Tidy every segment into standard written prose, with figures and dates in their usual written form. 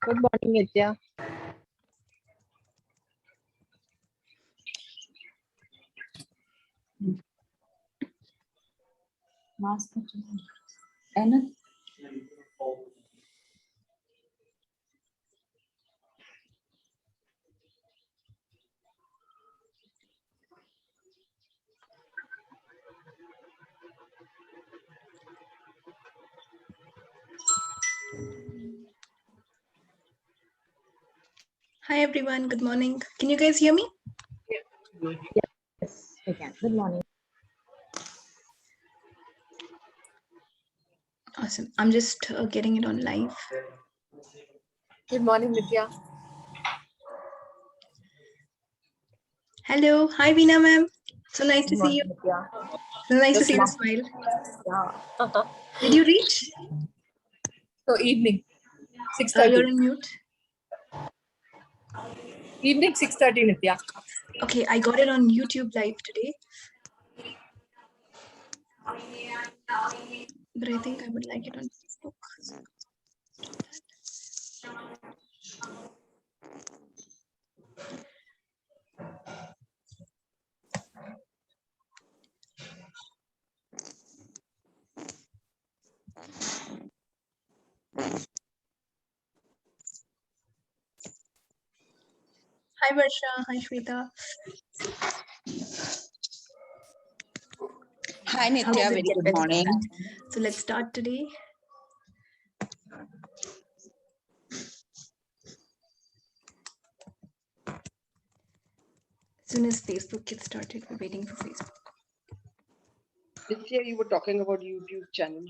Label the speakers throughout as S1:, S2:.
S1: Good morning, Nithya.
S2: Mask. And
S3: Hi everyone, good morning. Can you guys hear me?
S1: Yes, we can. Good morning.
S3: Awesome. I'm just getting it on live.
S4: Good morning, Nithya.
S3: Hello. Hi Veena ma'am. So nice to
S4: Good
S3: see you.
S4: morning, Nithya.
S3: So nice to
S4: Just
S3: see the
S4: now.
S3: smile.
S4: Yeah.
S3: Did you reach?
S4: So evening,
S3: You're
S4: 6:30.
S3: on mute.
S4: Evening 6:30, Nithya.
S3: Okay, I got it on YouTube live today. But I think I would like it on Facebook. Hi Varsha. Hi Shweta.
S2: hi
S3: How
S2: Nithya,
S3: does it
S2: very
S3: get
S2: good
S3: better?
S2: morning.
S3: So let's start today. As soon as Facebook gets started, we're waiting for Facebook.
S5: This year you were talking about YouTube channel.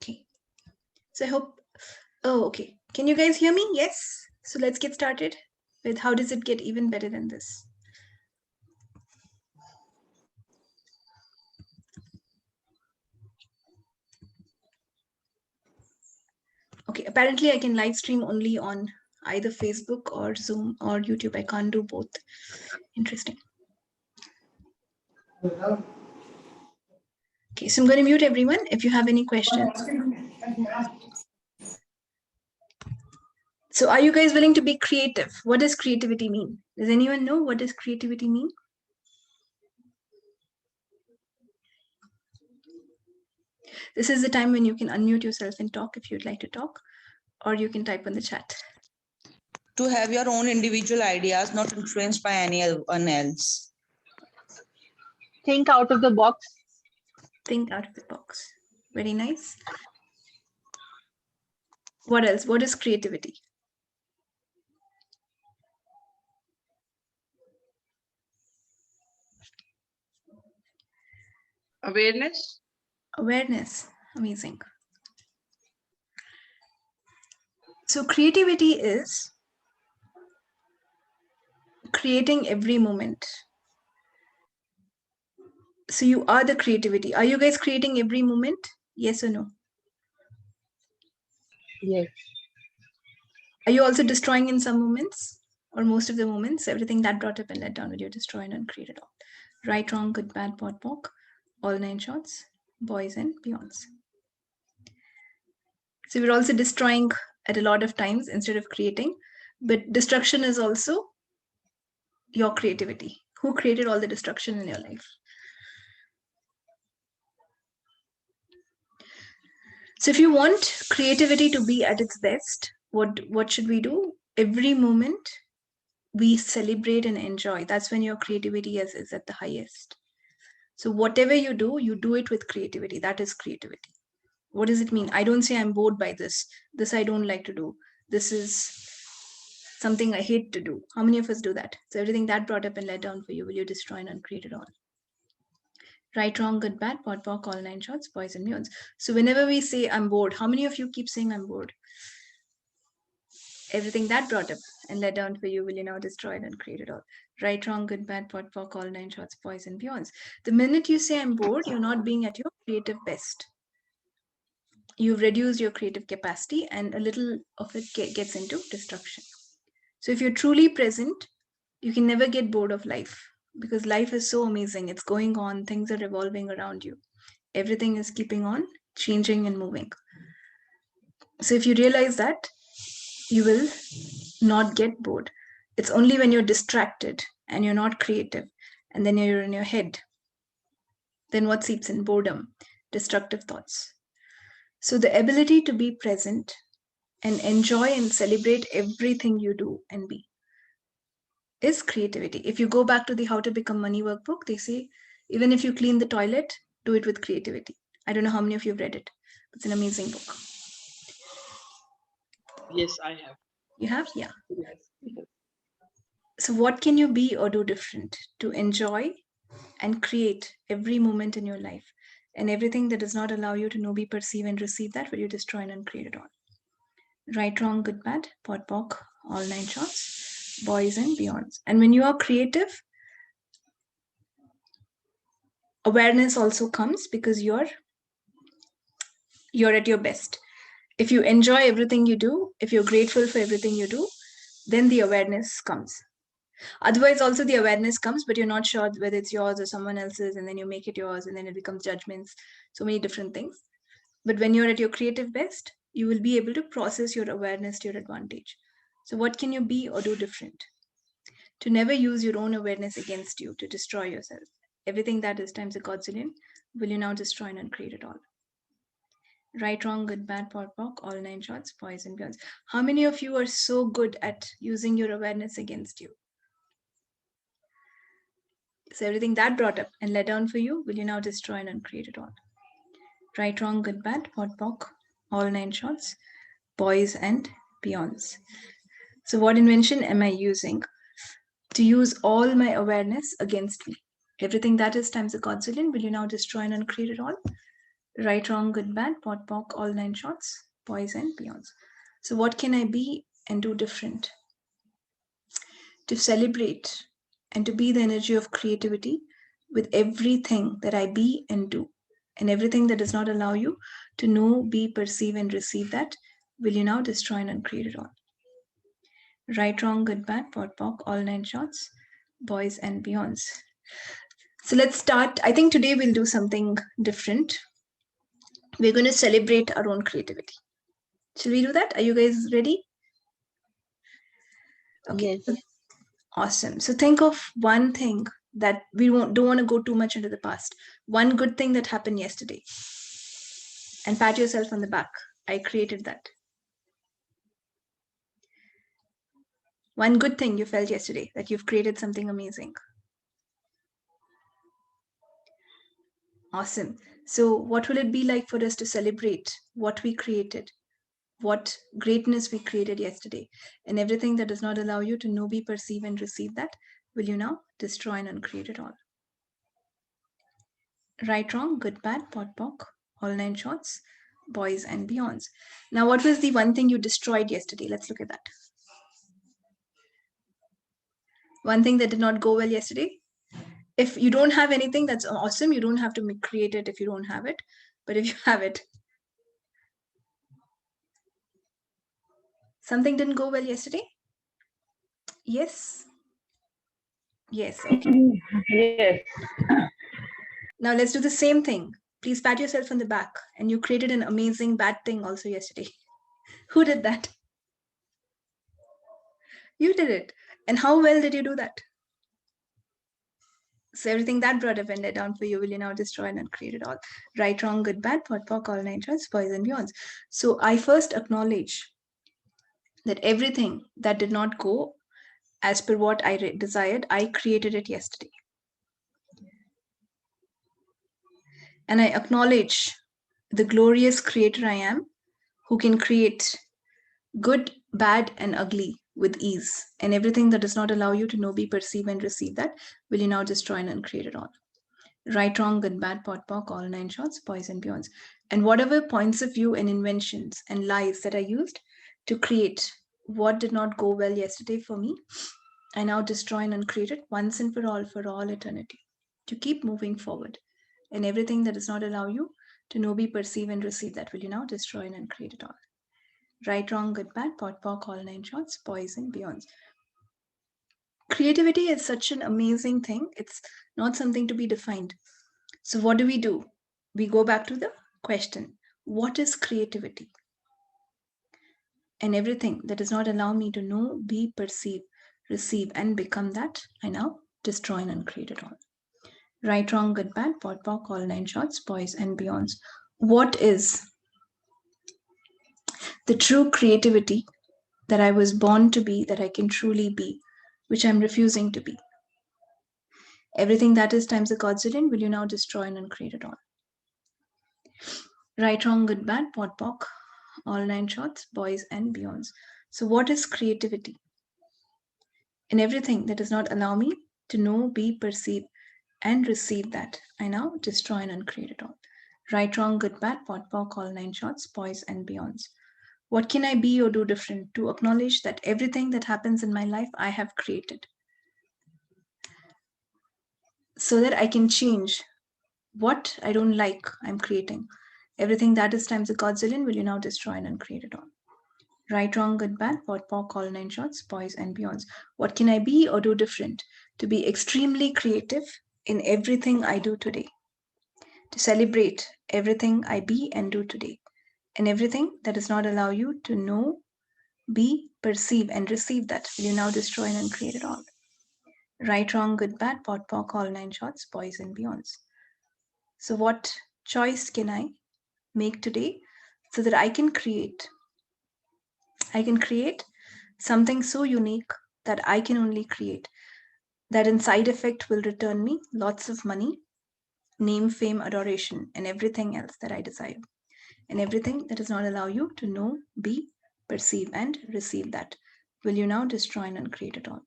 S3: Okay. So I hope, okay. Can you guys hear me? Yes. So let's get started with how does it get even better than this? Okay, apparently I can live stream only on either Facebook or Zoom or YouTube. I can't do both. Interesting. Okay, so I'm going to mute everyone if you have any questions. So are you guys willing to be creative? What does creativity mean? Does anyone know what does creativity mean? This is the time when you can unmute yourself and talk if you'd like to talk, or you can type in the chat.
S2: To have your own individual ideas, not influenced by anyone else.
S1: Think out of the box.
S3: Think out of the box. Very nice. What else? What is creativity?
S5: Awareness.
S3: Awareness. Amazing. So creativity is creating every moment. So you are the creativity. Are you guys creating every moment? Yes or no?
S1: Yes.
S3: Are you also destroying in some moments or most of the moments? Everything that brought up and let down, will you destroy and create it all? Right, wrong, good, bad, pot, pock, all 9 shots, boys and beyonds. So we're also destroying at a lot of times instead of creating, but destruction is also your creativity. Who created all the destruction in your life? So if you want creativity to be at its best, what should we do? Every moment we celebrate and enjoy. That's when your creativity is at the highest. So whatever you do it with creativity. That is creativity. What does it mean? I don't say I'm bored by this. This I don't like to do. This is something I hate to do. How many of us do that? So everything that brought up and let down for you, will you destroy and uncreate it all? Right, wrong, good, bad, pot, pock, all 9 shots, boys and beyonds. So whenever we say I'm bored, how many of you keep saying I'm bored? Everything that brought up and let down for you, will you now destroy it and create it all? Right, wrong, good, bad, pot, pock, all nine shorts, boys and beyonds. The minute you say I'm bored, you're not being at your creative best. You've reduced your creative capacity and a little of it gets into destruction. So if you're truly present, you can never get bored of life because life is so amazing. It's going on, things are revolving around you. Everything is keeping on changing and moving. So if you realize that, you will not get bored. It's only when you're distracted and you're not creative and then you're in your head, then what seeps in? Boredom, destructive thoughts. So the ability to be present and enjoy and celebrate everything you do and be is creativity. If you go back to the How to Become Money workbook, they say even if you clean the toilet, do it with creativity. I don't know how many of you have read it. It's an amazing book.
S5: Yes, I have.
S3: You have? Yeah.
S5: Yes.
S3: So what can you be or do different to enjoy and create every moment in your life? And everything that does not allow you to know, be, perceive, and receive that, will you destroy and uncreate it all? Right, wrong, good, bad, pot, pock, all nine shorts, boys and beyonds. And when you are creative, awareness also comes because you're at your best. If you enjoy everything you do, if you're grateful for everything you do, then the awareness comes. Otherwise, also the awareness comes, but you're not sure whether it's yours or someone else's, and then you make it yours, and then it becomes judgments, so many different things. But when you're at your creative best, you will be able to process your awareness to your advantage. So what can you be or do different? To never use your own awareness against you to destroy yourself. Everything that is times a godzillion, will you now destroy and uncreate it all? Right, wrong, good, bad, pot, pock, all nine shorts, boys and beyonds. How many of you are so good at using your awareness against you? So everything that brought up and let down for you, will you now destroy and uncreate it all? Right, wrong, good, bad, pot, pock, all nine shorts, boys and beyonds. So what invention am I using to use all my awareness against me? Everything that is times a godzillion, will you now destroy and uncreate it all? Right, wrong, good, bad, pot, pock, all nine shorts, boys and beyonds. So what can I be and do different? To celebrate and to be the energy of creativity with everything that I be and do. And everything that does not allow you to know, be, perceive, and receive that, will you now destroy and uncreate it all? Right, wrong, good, bad, pot, pock, all nine shorts, boys and beyonds. So let's start. I think today we'll do something different. We're going to celebrate our own creativity. Shall we do that? Are you guys ready? Okay.
S1: Yes.
S3: Awesome. So think of one thing that we don't want to go too much into the past. One good thing that happened yesterday. And pat yourself on the back. I created that. One good thing you felt yesterday, that you've created something amazing. Awesome. So what will it be like for us to celebrate what we created? What greatness we created yesterday? And everything that does not allow you to know, be, perceive, and receive that, will you now destroy and uncreate it all? Right, wrong, good, bad, pot, pock, all nine shorts, boys and beyonds. Now, what was the one thing you destroyed yesterday? Let's look at that. One thing that did not go well yesterday. If you don't have anything, that's awesome. You don't have to create it if you don't have it. But if you have it, something didn't go well yesterday? Yes. Yes. Okay.
S1: Yes.
S3: Now let's do the same thing. Please pat yourself on the back. And you created an amazing bad thing also yesterday. Who did that? You did it. And how well did you do that? So everything that brought up and let down for you, will you now destroy and uncreate it all? Right, wrong, good, bad, pot, pock, all nine shorts, boys and beyonds. So I first acknowledge that everything that did not go as per what I desired, I created it yesterday. And I acknowledge the glorious creator I am, who can create good, bad, and ugly with ease. And everything that does not allow you to know, be, perceive, and receive that, will you now destroy and uncreate it all? Right, wrong, good, bad, pot, pock, all nine shorts, boys and beyonds. And whatever points of view and inventions and lies that I used to create what did not go well yesterday for me, I now destroy and uncreate it once and for all eternity, to keep moving forward. And everything that does not allow you to know, be, perceive, and receive, that will you now destroy and uncreate it all. Right, wrong, good, bad, pot, pock, all nine shorts, boys and beyonds. Creativity is such an amazing thing. It's not something to be defined. So what do? We go back to the question, what is creativity? And everything that does not allow me to know, be, perceive, receive, and become that, I now destroy and uncreate it all. Right, wrong, good, bad, pot, pock, all nine shorts, boys and beyonds. What is the true creativity that I was born to be, that I can truly be, which I'm refusing to be? Everything that is times a godzillion, will you now destroy and uncreate it all? Right, wrong, good, bad, pot, pock, all nine shorts, boys and beyonds. So what is creativity? And everything that does not allow me to know, be, perceive, and receive that, I now destroy and uncreate it all. Right, wrong, good, bad, pot, pock, all nine shorts, boys and beyonds. What can I be or do different to acknowledge that everything that happens in my life I have created, so that I can change what I don't like I'm creating? Everything that is times a godzillion, will you now destroy and uncreate it all? Right, wrong, good, bad, pot, pock, all nine shorts, boys and beyonds. What can I be or do different to be extremely creative in everything I do today? To celebrate everything I be and do today. And everything that does not allow you to know, be, perceive, and receive that, will you now destroy and uncreate it all? Right, wrong, good, bad, pot, pock, all nine shorts, boys and beyonds. So what choice can I make today so that I can create something so unique that I can only create, that in side effect will return me lots of money, name, fame, adoration, and everything else that I desire. And everything that does not allow you to know, be, perceive, and receive that, will you now destroy and uncreate it all?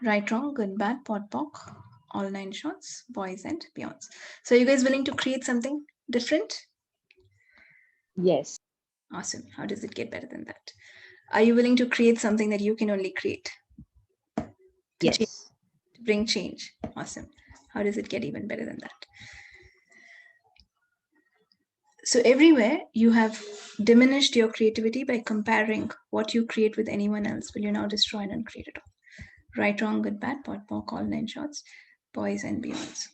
S3: Right, wrong, good, bad, pot, pock, all nine shorts, boys and beyonds. So are you guys willing to create something different?
S1: Yes.
S3: Awesome. How does it get better than that? Are you willing to create something that you can only create?
S1: Yes.
S3: To bring change. Awesome. How does it get even better than that? So everywhere you have diminished your creativity by comparing what you create with anyone else, will you now destroy and uncreate it all? Right, wrong, good, bad, pot, pock, all nine shorts, boys and beyonds.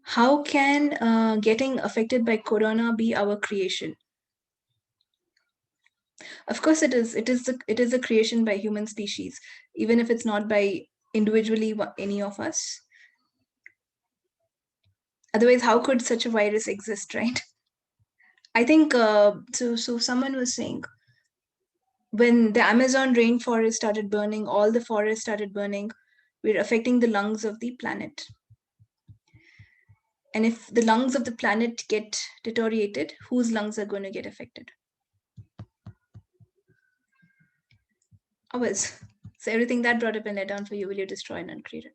S3: How can getting affected by corona be our creation? Of course, it is. It is a creation by human species, even if it's not by individually any of us. Otherwise, how could such a virus exist, right? I think so. So someone was saying, when the Amazon rainforest started burning, all the forests started burning, we're affecting the lungs of the planet. And if the lungs of the planet get deteriorated, whose lungs are going to get affected? Ours. So everything that brought up and let down for you, will you destroy and uncreate it?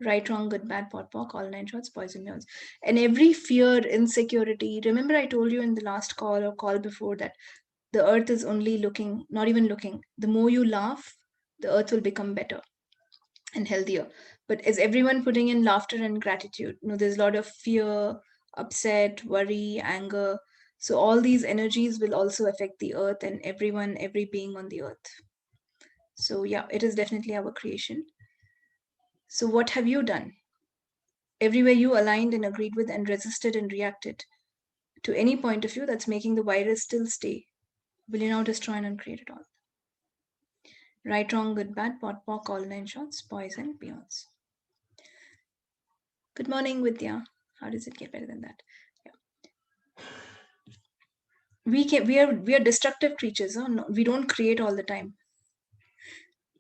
S3: Right, wrong, good, bad, pot, pock, all nine shorts, boys and beyonds. And every fear, insecurity. Remember, I told you in the last call or call before that the earth is only looking, not even looking. The more you laugh, the earth will become better and healthier. But is everyone putting in laughter and gratitude? No, there's a lot of fear, upset, worry, anger. So all these energies will also affect the earth and everyone, every being on the earth. So yeah, it is definitely our creation. So what have you done? Everywhere you aligned and agreed with and resisted and reacted to any point of view that's making the virus still stay, will you now destroy and uncreate it all? Right, wrong, good, bad, pot, pock, all nine shorts, boys and beyonds. Good morning, Vidya. How does it get better than that? Yeah. We are destructive creatures. Huh? No, we don't create all the time.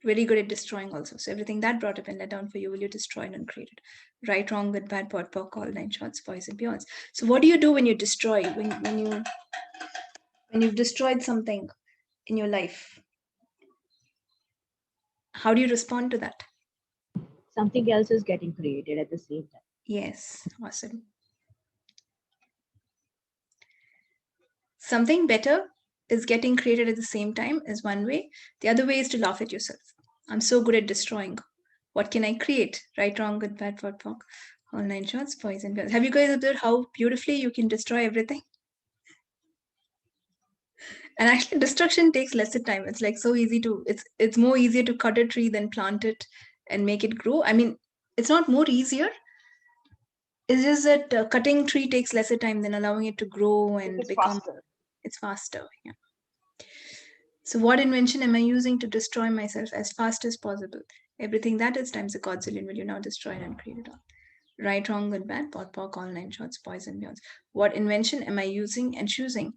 S3: Very good at destroying also. So everything that brought up and let down for you, will you destroy and uncreate it? Right, wrong, good, bad, pot, pock, all nine shorts, boys and beyonds. So what do you do when you destroy? When you've destroyed something in your life? How do you respond to that?
S1: Something else is getting created at the same time.
S3: Yes, awesome. Something better is getting created at the same time is one way. The other way is to laugh at yourself. I'm so good at destroying. What can I create? Right, wrong, good, bad, POD, POC, all 9 shots, boys and girls. Have you guys observed how beautifully you can destroy everything? And actually, destruction takes lesser time. It's like so easy to, it's more easier to cut a tree than plant it and make it grow. I mean, it's not more easier. It's just that cutting tree takes lesser time than allowing it to grow and
S5: It's
S3: become.
S5: faster.
S3: It's faster. Yeah. So what invention am I using to destroy myself as fast as possible? Everything that is times a godzillion will you now destroy and uncreate it all. Right, wrong, good, bad, POD, POC, all 9 shots, boys and beyonds. What invention am I using and choosing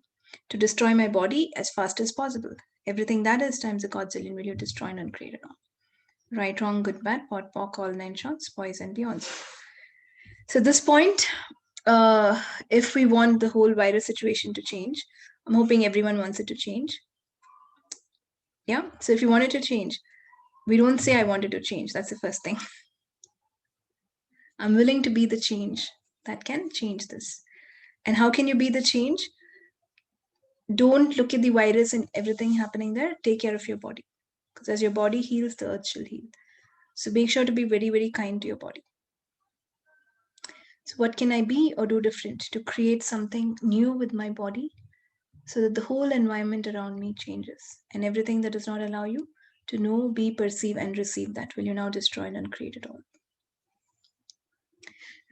S3: to destroy my body as fast as possible? Everything that is times a godzillion will you destroy and uncreate it all. Right, wrong, good, bad, POD, POC, all 9 shots, boys and beyonds. So this point, if we want the whole virus situation to change, I'm hoping everyone wants it to change. Yeah. So if you want it to change, we don't say I wanted to change. That's the first thing. I'm willing to be the change that can change this. And how can you be the change? Don't look at the virus and everything happening there. Take care of your body. Because as your body heals, the earth shall heal. So make sure to be very, very kind to your body. So what can I be or do different to create something new with my body so that the whole environment around me changes? And everything that does not allow you to know, be, perceive, and receive that will you now destroy and uncreate it all.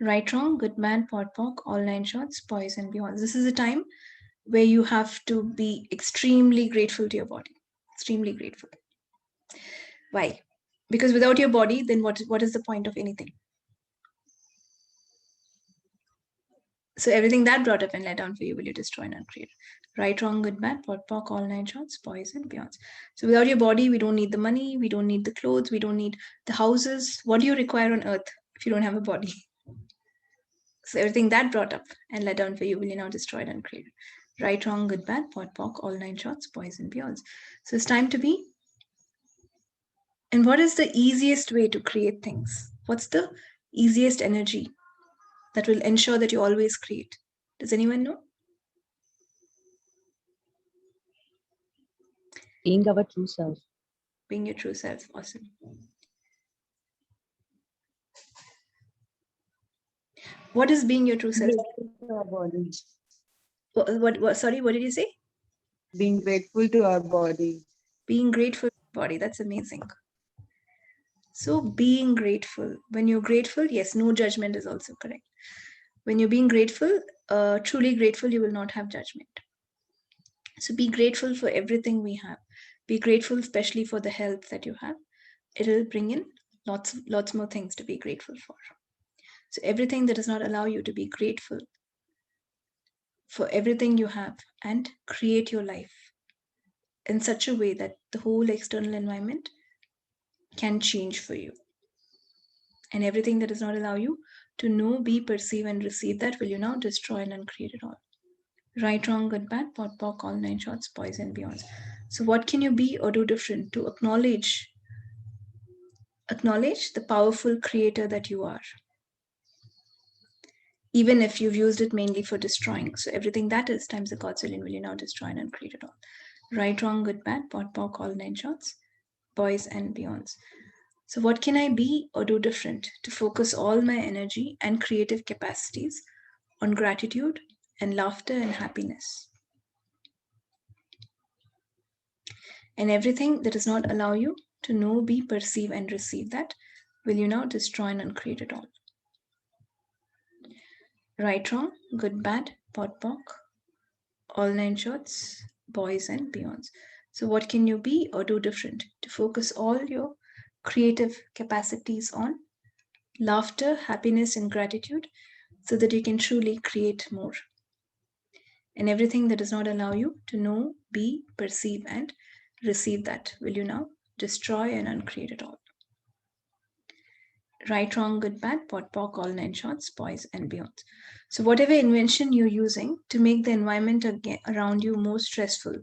S3: Right, wrong, good, bad, POD, POC, all 9 shots, boys and beyond. This is a time where you have to be extremely grateful to your body. Extremely grateful. Why? Because without your body, then what is the point of anything? So everything that brought up and let down for you will you destroy and uncreate. Right, wrong, good, bad, POD, POC, all 9 shots, boys and beyonds. So without your body, we don't need the money, we don't need the clothes, we don't need the houses. What do you require on earth if you don't have a body? So everything that brought up and let down for you will you now destroy and uncreate. Right, wrong, good, bad, POD, POC, all 9 shots, boys and beyonds. So it's time to be. And what is the easiest way to create things? What's the easiest energy that will ensure that you always create? Does anyone know?
S1: Being our true self.
S3: Being your true self. Awesome. What is being your true self?
S2: Grateful to our body.
S3: Sorry, what did you say?
S2: Being grateful to our body.
S3: Being grateful to your body. That's amazing. So being grateful. When you're grateful, yes, no judgment is also correct. When you're being grateful, truly grateful, you will not have judgment. So be grateful for everything we have. Be grateful, especially for the health that you have. It'll bring in lots more things to be grateful for. So everything that does not allow you to be grateful for everything you have and create your life in such a way that the whole external environment can change for you. And everything that does not allow you to know, be, perceive, and receive that will you now destroy and uncreate it all. Right, wrong, good, bad, POD, POC, all 9 shots, boys and beyonds. So what can you be or do different to acknowledge the powerful creator that you are? Even if you've used it mainly for destroying. So everything that is times the godzillion will you now destroy and uncreate it all. Right, wrong, good, bad, POD, POC, all 9 shots, boys and beyonds. So what can I be or do different to focus all my energy and creative capacities on gratitude and laughter and happiness? And everything that does not allow you to know, be, perceive, and receive that will you now destroy and uncreate it all. Right, wrong, good, bad, POD, POC, all 9 shots, boys and beyonds. So what can you be or do different to focus all your creative capacities on laughter, happiness, and gratitude so that you can truly create more? And everything that does not allow you to know, be, perceive, and receive that will you now destroy and uncreate it all. Right, wrong, good, bad, POD, POC, all 9 shots, boys and beyond. So whatever invention you're using to make the environment around you more stressful,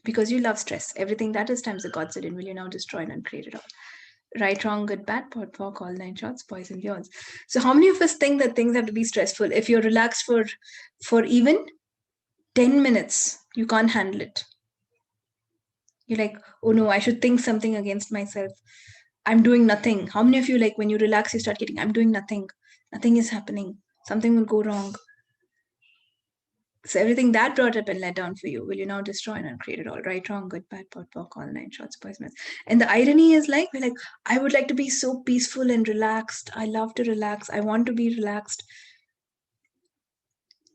S3: because you love stress, everything that is times the godzillion will you now destroy and uncreate it all. Right, wrong, good, bad, pot, pork, all nine shots, boys and beyonds. So how many of us think that things have to be stressful? If you're relaxed for even 10 minutes, you can't handle it. You're like, oh no, I should think something against myself. I'm doing nothing. How many of you, like, when you relax, you start getting, I'm doing nothing. Nothing is happening. Something will go wrong. So everything that brought up and let down for you, will you now destroy and uncreate it all? Right, wrong, good, bad, pot, pork, all nine shots, boys, men. And the irony is like, we're like, I would like to be so peaceful and relaxed. I love to relax. I want to be relaxed.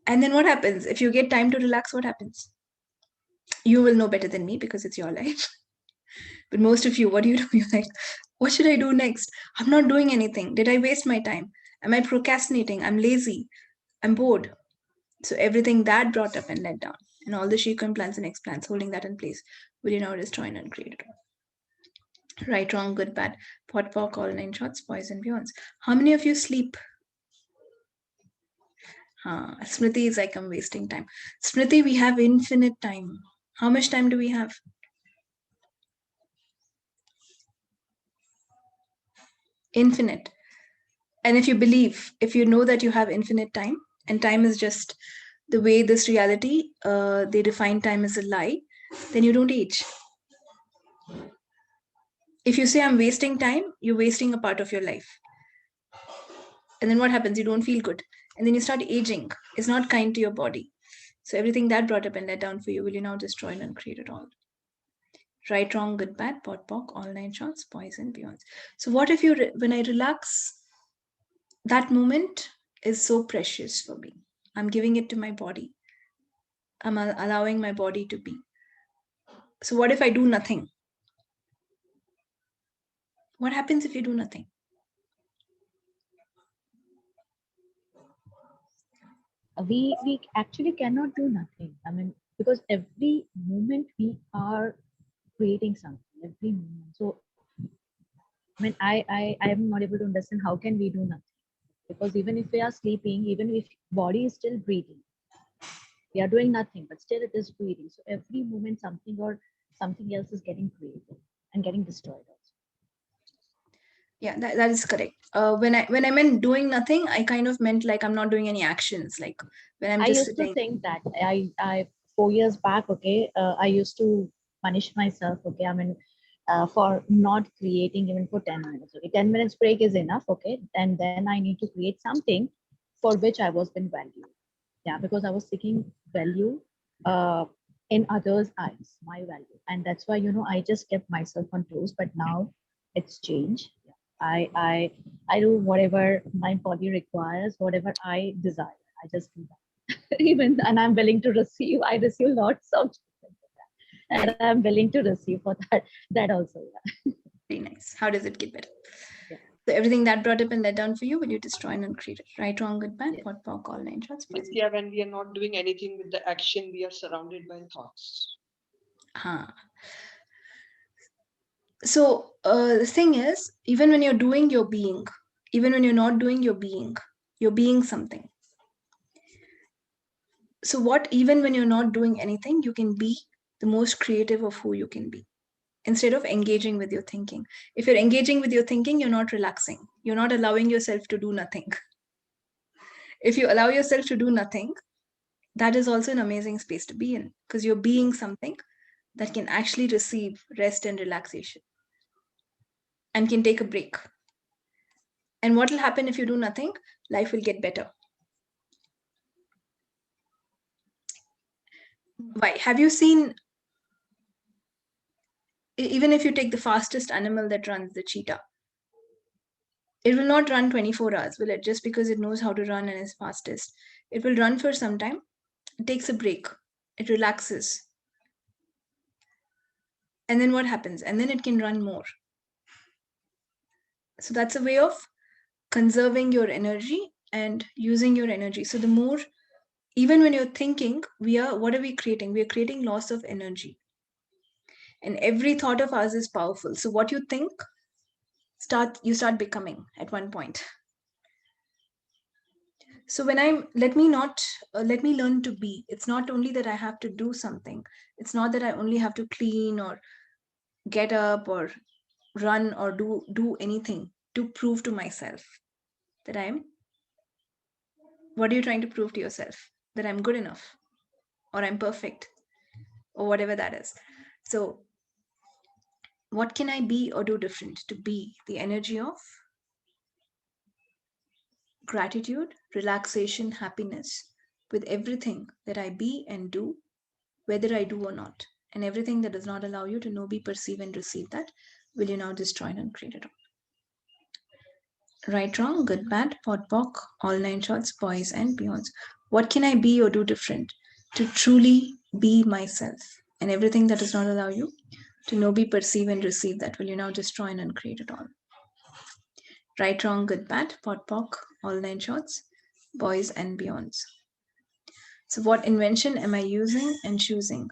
S3: And then what happens? If you get time to relax, what happens? You will know better than me because it's your life. But most of you, what do? You're like, what should I do next? I'm not doing anything. Did I waste my time? Am I procrastinating? I'm lazy. I'm bored. So everything that brought up and let down, and all the sequence plans and explants, holding that in place, will you now destroy and uncreate it all? Right, wrong, good, bad, pot, pork, all nine shots, boys and beyonds. How many of you sleep? Smriti is like, I'm wasting time. Smriti, we have infinite time. How much time do we have? Infinite. And if you believe, if you know that you have infinite time, and time is just the way this reality, they define time as a lie, then you don't age. If you say I'm wasting time, you're wasting a part of your life. And then what happens? You don't feel good. And then you start aging. It's not kind to your body. So everything that brought up and let down for you, will you now destroy and uncreate it all? Right, wrong, good, bad, pot, pork, all nine shots, boys and beyonds. So what if you, when I relax, that moment is so precious for me. I'm giving it to my body. I'm allowing my body to be. So what if I do nothing? What happens if you do nothing?
S1: We actually cannot do nothing. I mean, because every moment we are creating something, every moment. So I mean, I am not able to understand how can we do nothing, because even if we are sleeping, even if body is still breathing, we are doing nothing, but still it is breathing. So every moment something or something else is getting created and getting destroyed also.
S3: Yeah, that is correct. When I meant doing nothing, I kind of meant like I'm not doing any actions. Like when I'm
S1: I
S3: just
S1: used to
S3: sitting.
S1: think that I 4 years back, okay, I used to punish myself, okay, I mean, for not creating even for 10 minutes. Okay, 10 minutes break is enough, okay, and then I need to create something for which I was being valued. Yeah, because I was seeking value uh, in others' eyes, my value, and that's why I just kept myself on toes. But now it's changed. I do whatever my body requires, whatever I desire. I just do that. Even and I'm willing to receive. I receive lots of and I'm willing to receive for that also. Yeah.
S3: Very nice. How does it get better?
S1: Yeah.
S3: So everything that brought up and let down for you, will you destroy and uncreate it? Right, wrong, good, bad,
S1: Yes.
S3: pot, pork, all nine shots, boys.
S5: Nithya, when we are not doing anything with the action, we are surrounded by thoughts.
S3: So the thing is, even when you're doing your being, even when you're not doing your being, you're being something. So what, even when you're not doing anything, you can be the most creative of who you can be, instead of engaging with your thinking. If you're engaging with your thinking, you're not relaxing. You're not allowing yourself to do nothing. If you allow yourself to do nothing, that is also an amazing space to be in, because you're being something that can actually receive rest and relaxation and can take a break. And what will happen if you do nothing? Life will get better. Why? Have you seen, even if you take the fastest animal that runs, the cheetah, it will not run 24 hours, will it? Just because it knows how to run and is fastest. It will run for some time, it takes a break, it relaxes. And then what happens? And then it can run more. So that's a way of conserving your energy and using your energy. So the more, even when you're thinking, what are we creating? We are creating loss of energy. And every thought of ours is powerful. So what you think, you start becoming at one point. So when let me learn to be. It's not only that I have to do something. It's not that I only have to clean or get up or run or do anything to prove to myself that what are you trying to prove to yourself? That I'm good enough or I'm perfect or whatever that is. So what can I be or do different to be the energy of gratitude, relaxation, happiness with everything that I be and do, whether I do or not, and everything that does not allow you to know, be, perceive, and receive that, will you now destroy and uncreate it all? Right, wrong, good, bad, pot, pock, all nine shorts, boys, and beyonds. What can I be or do different to truly be myself? And everything that does not allow you to know, be, perceive, and receive that, will you now destroy and uncreate it all? Right, wrong, good, bad, pot, pock, all nine shorts, boys, and beyonds. So, what invention am I using and choosing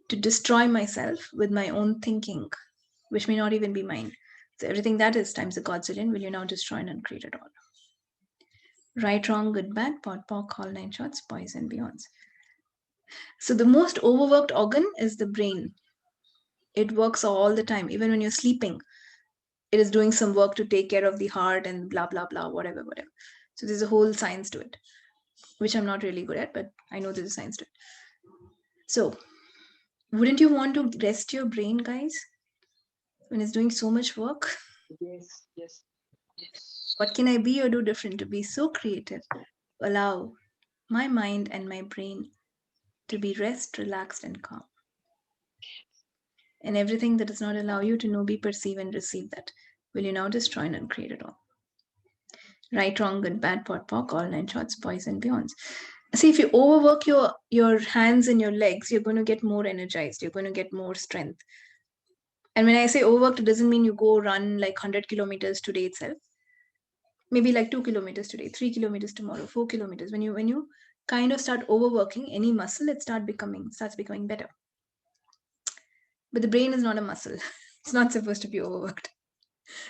S3: to destroy myself with my own thinking, which may not even be mine? So, everything that is times the godzillion, will you now destroy and uncreate it all? Right, wrong, good, bad, pot, pock, all nine shorts, boys, and beyonds. So, the most overworked organ is the brain. It works all the time, even when you're sleeping. It is doing some work to take care of the heart and blah, blah, blah, whatever. So, there's a whole science to it, which I'm not really good at, but I know there's a science to it. So, wouldn't you want to rest your brain, guys, when it's doing so much work?
S5: Yes, yes.
S3: What can I be or do different to be so creative? Allow my mind and my brain to be rest, relaxed, and calm. And everything that does not allow you to know, be, perceive, and receive that, will you now destroy and uncreate it all? Right, wrong, good, bad, pot, pock, all nine shorts, boys, and beyonds. See, if you overwork your hands and your legs, you're going to get more energized. You're going to get more strength. And when I say overworked, it doesn't mean you go run like 100 kilometers today itself. Maybe like 2 kilometers today, 3 kilometers tomorrow, 4 kilometers. When you kind of start overworking any muscle, it starts becoming better. But the brain is not a muscle. It's not supposed to be overworked.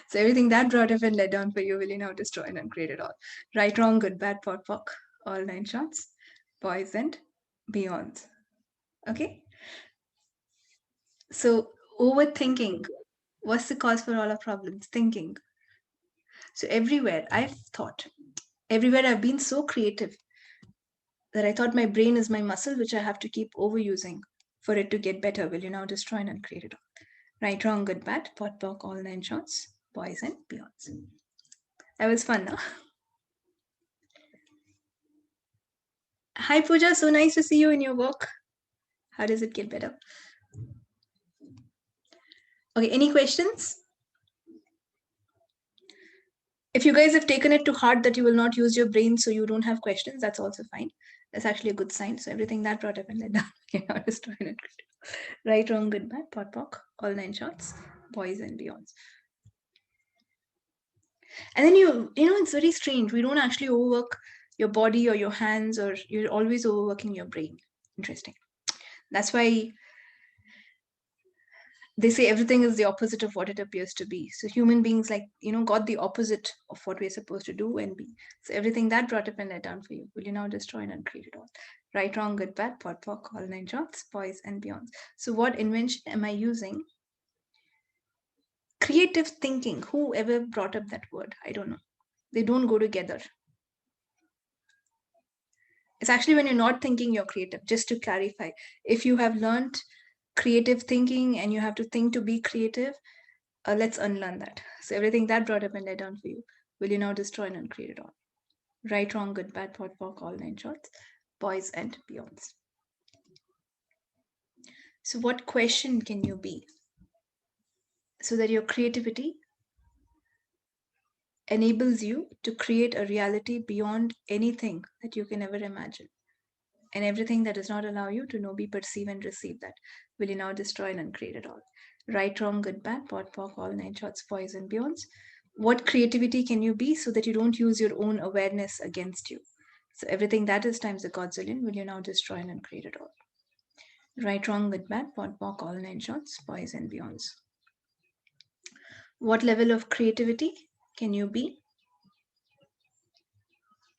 S3: So everything that brought up and led down for you will you now destroy and uncreate it all. Right, wrong, good, bad, pot, pock, all nine shots, boys and beyonds. Okay? So overthinking. What's the cause for all our problems? Thinking. So everywhere I've been so creative that I thought my brain is my muscle, which I have to keep overusing for it to get better. Will you now destroy and uncreate it all? Right, wrong, good, bad, pot, pock, all nine shots, boys and beyonds. That was fun, no? Hi, Pooja. So nice to see you in your work. How does it get better? Okay, any questions? If you guys have taken it to heart that you will not use your brain so you don't have questions, that's also fine. That's actually a good sign. So everything that brought up and led down, now destroy and uncreate. Right, wrong, good, bad, pot, pock, all nine shots, boys and beyonds. And then it's very strange. We don't actually overwork your body or your hands, or you're always overworking your brain. Interesting. That's why they say everything is the opposite of what it appears to be. So human beings got the opposite of what we're supposed to do and be. So everything that brought up and let down for you, will you now destroy and uncreate it all? Right, wrong, good, bad, pot, pock, all nine shots, boys and beyond. So what invention am I using? Creative thinking. Whoever brought up that word? I don't know. They don't go together. It's actually when you're not thinking, you're creative. Just to clarify, if you have learned creative thinking and you have to think to be creative, let's unlearn that. So everything that brought up and led down for you, will you now destroy and uncreate it all? Right, wrong, good, bad, pot, pock, all nine shots, boys and beyonds. So what question can you be so that your creativity enables you to create a reality beyond anything that you can ever imagine? And everything that does not allow you to know, be, perceive, and receive that, will you now destroy and uncreate it all? Right, wrong, good, bad, pot, pock, all nine shots, boys and beyonds. What creativity can you be so that you don't use your own awareness against you? So everything that is times the godzillion, will you now destroy and uncreate it all? Right, wrong, good, bad, pot, pock, all nine shots, boys and beyonds. What level of creativity can you be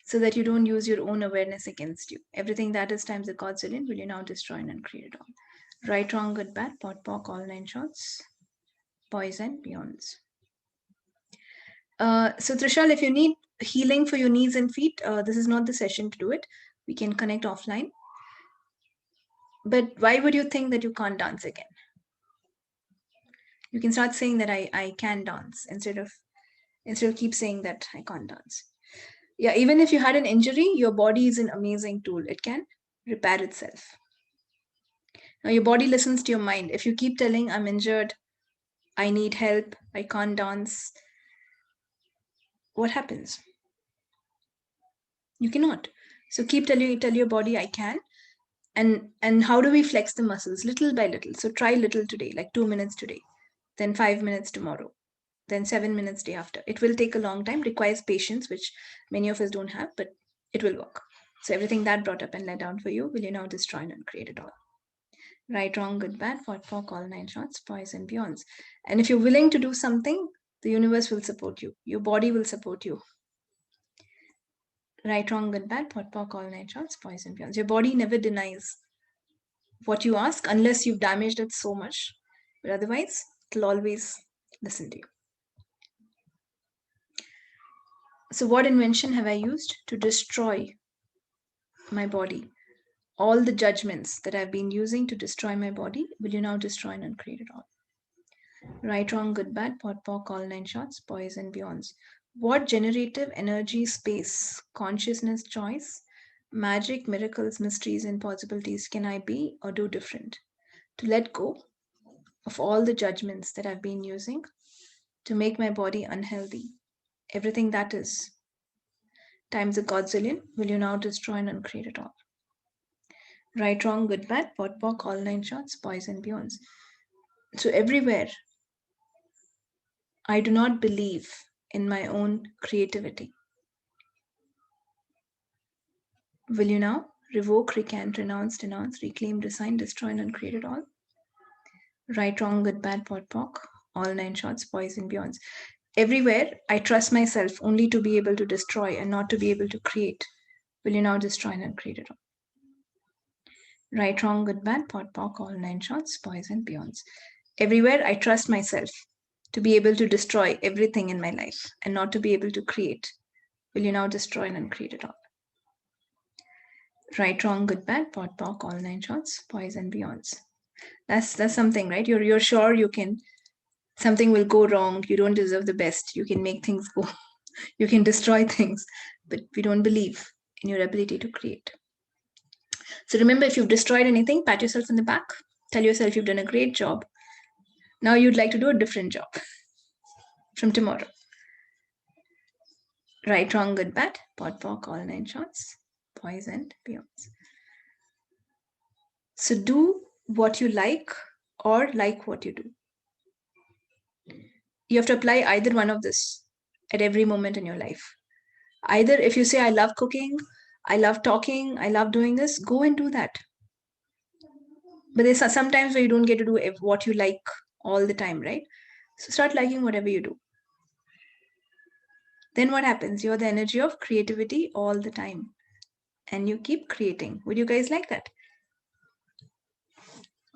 S3: so that you don't use your own awareness against you? Everything that is times the godzillion, will you now destroy and uncreate it all? Right, wrong, good, bad, pot, pock, all nine shots, boys and beyonds. So Trishal, if you need healing for your knees and feet, this is not the session to do it. We can connect offline. But why would you think that you can't dance again? You can start saying that I can dance instead of keep saying that I can't dance. Yeah, even if you had an injury, your body is an amazing tool. It can repair itself. Now your body listens to your mind. If you keep telling I'm injured, I need help, I can't dance, what happens? You cannot. So keep tell your body I can. And how do we flex the muscles? Little by little. So try little today, like 2 minutes today, then 5 minutes tomorrow, then 7 minutes day after. It will take a long time, requires patience, which many of us don't have, but it will work. So everything that brought up and let down for you, will you now destroy and uncreate it all? Right, wrong, good, bad, for all 9 shots, boys and beyonds. And if you're willing to do something, the universe will support you. Your body will support you. Right, wrong, good, bad, all 9 shots, boys and beyonds. Your body never denies what you ask unless you've damaged it so much. But otherwise, it'll always listen to you. So what invention have I used to destroy my body? All the judgments that I've been using to destroy my body, will you now destroy and uncreate it all? Right, wrong, good, bad, all 9 shots, boys and beyonds. What generative energy, space, consciousness, choice, magic, miracles, mysteries, and possibilities can I be or do different to let go of all the judgments that I've been using to make my body unhealthy? Everything that is times a godzillion, will you now destroy and uncreate it all? Right, wrong, good, bad, all 9 shots, boys and beyonds. So everywhere, I do not believe in my own creativity. Will you now revoke, recant, renounce, denounce, reclaim, resign, destroy, and uncreate it all? Right, wrong, good, bad, all 9 shots, boys and beyonds. Everywhere, I trust myself only to be able to destroy and not to be able to create. Will you now destroy and uncreate it all? Right, wrong, good, bad, all 9 shots, boys and beyonds. Everywhere, I trust myself to be able to destroy everything in my life and not to be able to create. Will you now destroy and uncreate it all? Right, wrong, good, bad, all 9 shots, boys and beyonds. That's something, right? You're sure you can. Something will go wrong. You don't deserve the best. You can make things go. You can destroy things, but we don't believe in your ability to create. So remember, if you've destroyed anything, pat yourself on the back. Tell yourself you've done a great job. Now you'd like to do a different job from tomorrow. Right, wrong, good, bad, all 9 shots, boys and beyonds. So do what you like or like what you do. You have to apply either one of this at every moment in your life. Either if you say, I love cooking, I love talking, I love doing this, go and do that. But there's sometimes where you don't get to do what you like all the time, right? So start liking whatever you do. Then what happens? You're the energy of creativity all the time. And you keep creating. Would you guys like that?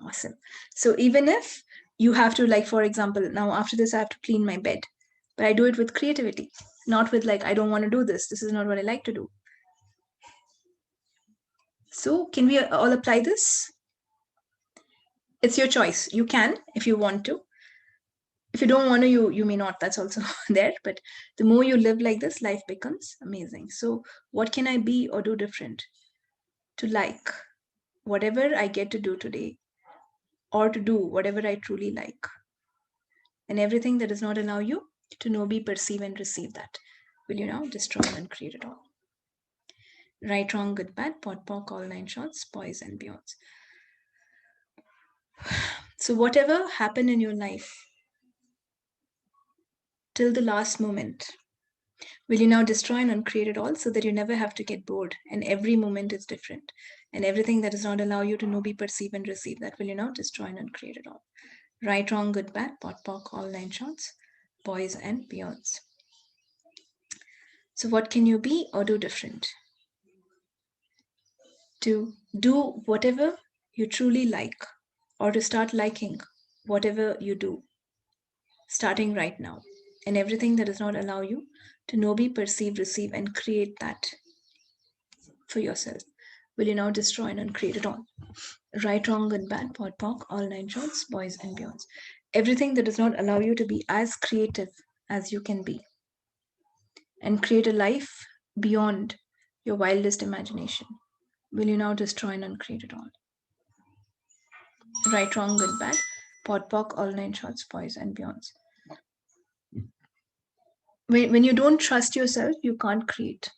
S3: Awesome. So even if you have to, like, for example, now after this, I have to clean my bed. But I do it with creativity, not with like, I don't want to do this. This is not what I like to do. So can we all apply this? It's your choice. You can if you want to. If you don't want to, you may not. That's also there. But the more you live like this, life becomes amazing. So what can I be or do different to like whatever I get to do today, or to do whatever I truly like? And everything that does not allow you to know, be, perceive, and receive that, will you now destroy and create it all? Right, wrong, good, bad, all 9 shots, boys and beyonds. So whatever happened in your life till the last moment, will you now destroy and uncreate it all so that you never have to get bored and every moment is different? And everything that does not allow you to know, be, perceive, and receive that, will you now destroy and uncreate it all? Right, wrong, good, bad, all 9 shots, boys and beyonds. So what can you be or do different to do whatever you truly like, or to start liking whatever you do? starting right now. And everything that does not allow you to know, be, perceive, receive, and create that for yourself, will you now destroy and uncreate it all? Right, wrong, good, bad, POD, POC, all 9 shorts, boys and beyonds. Everything that does not allow you to be as creative as you can be and create a life beyond your wildest imagination, will you now destroy and uncreate it all? Right, wrong, good, bad, POD, POC, all 9 shorts, boys and beyonds. When you don't trust yourself, you can't create.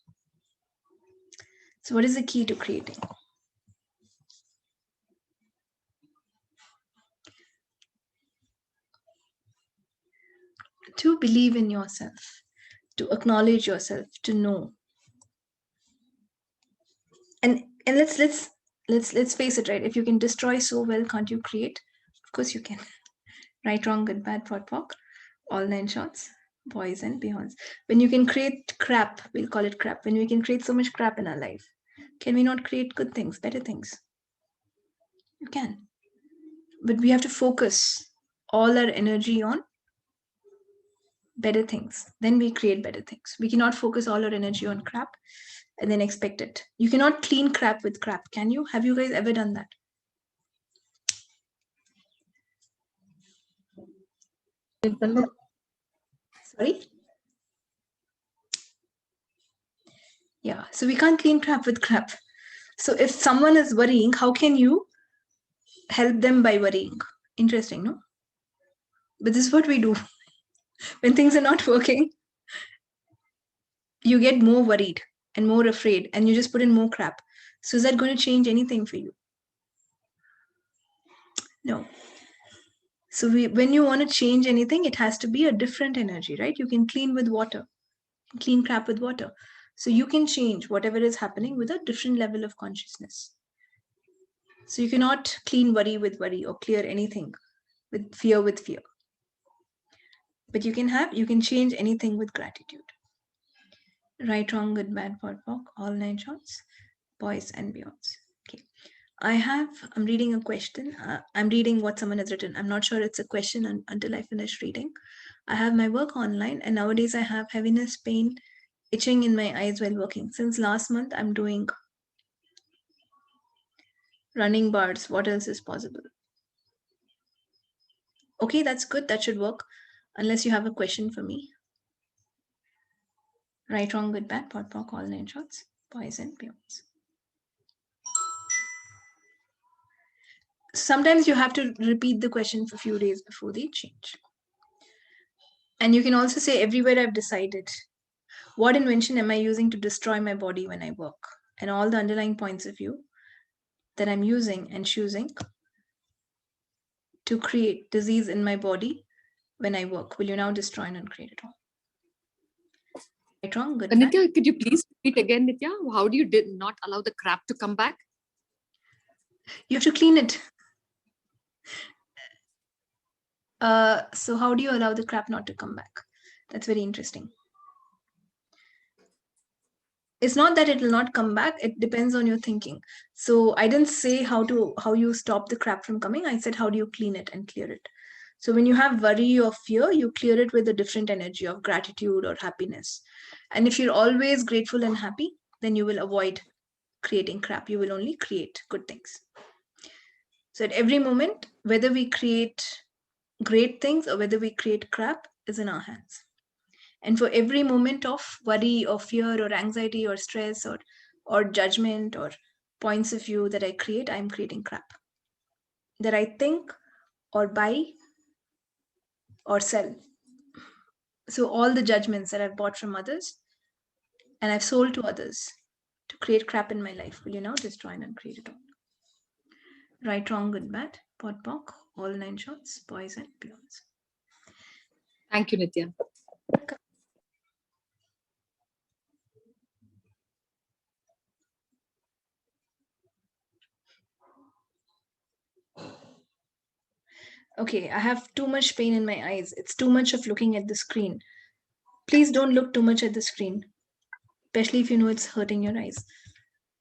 S3: So what is the key to creating? To believe in yourself, to acknowledge yourself, to know. And let's face it, right? If you can destroy so well, can't you create? Of course you can. Right, wrong, good, bad, POD, POC, all 9 shots, boys and beyonds. When you can create crap, we'll call it crap. When we can create so much crap in our life, can we not create good things, better things? You can. But we have to focus all our energy on better things. Then we create better things. We cannot focus all our energy on crap and then expect it. You cannot clean crap with crap, can you? Have you guys ever done that? Sorry? Yeah, so we can't clean crap with crap. So if someone is worrying, how can you help them by worrying? Interesting, no? But this is what we do. When things are not working, you get more worried and more afraid, and you just put in more crap. So is that going to change anything for you? No. So when you want to change anything, it has to be a different energy, right? You can clean with water, clean crap with water. So you can change whatever is happening with a different level of consciousness. So you cannot clean worry with worry or clear anything with fear. But you can change anything with gratitude. Right, wrong, good, bad, POD, POC, all 9 shots, boys and beyonds. Okay. I'm reading a question. I'm reading what someone has written. I'm not sure it's a question until I finish reading. I have my work online, and nowadays I have heaviness, pain, itching in my eyes while working. Since last month, I'm doing running bars. What else is possible? Okay, that's good. That should work. Unless you have a question for me. Right, wrong, good, bad, POD, POC, all 9 shots, boys and beyonds. Sometimes you have to repeat the question for a few days before they change. And you can also say, everywhere I've decided, what invention am I using to destroy my body when I work? And all the underlying points of view that I'm using and choosing to create disease in my body when I work, will you now destroy and uncreate it all? Right, wrong, good, bad?
S4: Nithya, could you please repeat again, Nithya? How do you not allow the crap to come back?
S3: You have to clean it. So how do you allow the crap not to come back? That's very interesting. It's not that it will not come back. It depends on your thinking. So I didn't say how you stop the crap from coming. I said, how do you clean it and clear it? So when you have worry or fear, you clear it with a different energy of gratitude or happiness. And if you're always grateful and happy, then you will avoid creating crap. You will only create good things. So at every moment, whether we create great things or whether we create crap is in our hands. And for every moment of worry or fear or anxiety or stress or judgment or points of view that I create, I'm creating crap that I think or buy or sell. So all the judgments that I've bought from others and I've sold to others to create crap in my life, will you now destroy and uncreate it all? Right, wrong, good, bad, POD, POC, all 9 shots, boys and beyonds.
S4: Thank you, Nithya.
S3: Okay, I have too much pain in my eyes. It's too much of looking at the screen. Please don't look too much at the screen, especially if you know it's hurting your eyes.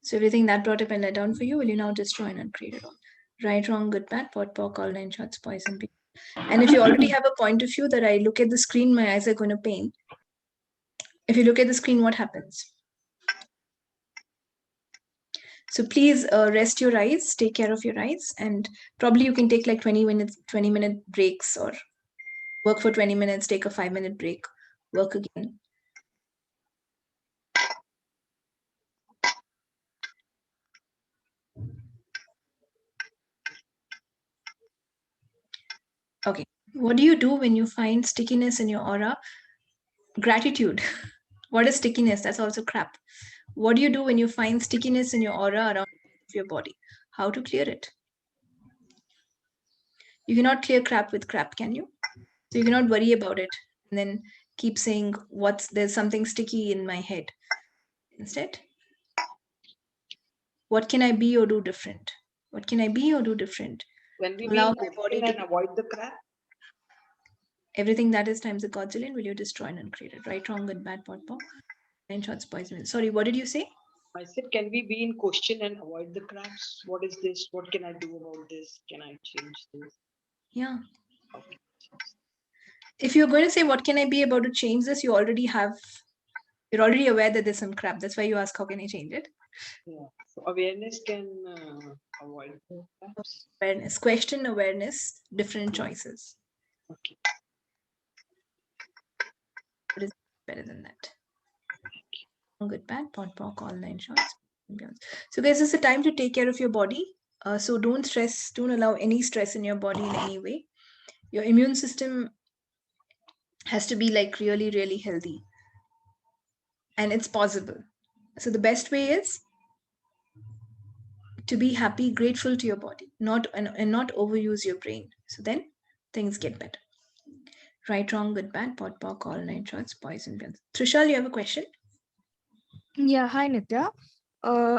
S3: So everything that brought up and let down for you, will you now destroy and uncreate it all? Right, wrong, good, bad, POD, POC, all 9 shots, boys and beyonds. And if you already have a point of view that I look at the screen, my eyes are going to pain. If you look at the screen, what happens? So please rest your eyes, take care of your eyes, and probably you can take like 20-minute breaks, or work for 20 minutes, take a 5-minute break, work again. Okay. What do you do when you find stickiness in your aura? Gratitude. What is stickiness? That's also crap. What do you do when you find stickiness in your aura around your body? How to clear it? You cannot clear crap with crap, can you? So you cannot worry about it and then keep saying, there's something sticky in my head. Instead, what can I be or do different? What can I be or do different?
S5: When we
S3: Allow
S5: be
S3: my body
S5: and
S3: to
S5: avoid the crap.
S3: everything that is times a godzillion will you destroy and uncreate it. Right, wrong, good, bad, pot, pop. 9 shots, poison. Sorry, what did you say?
S5: I said, can we be in question and avoid the craps? What is this? What can I do about this? Can I change this?
S3: Yeah. If you're going to say, what can I be about to change this? You're already aware that there's some crap. That's why you ask, how can I change it?
S5: Yeah. So awareness can avoid the craps.
S3: Awareness, question, awareness, different choices.
S5: Okay.
S3: What is better than that? Good, bad, pot, pock, all 9 shots. So guys, it's a time to take care of your body. So don't allow any stress in your body in any way. Your immune system has to be like really, really healthy. And it's possible. So the best way is to be happy, grateful to your body, and not overuse your brain. So then things get better. Right, wrong, good, bad, pot, pock, all 9 shots, poison pills. Trishal, you have a question?
S6: Yeah, hi Nithya.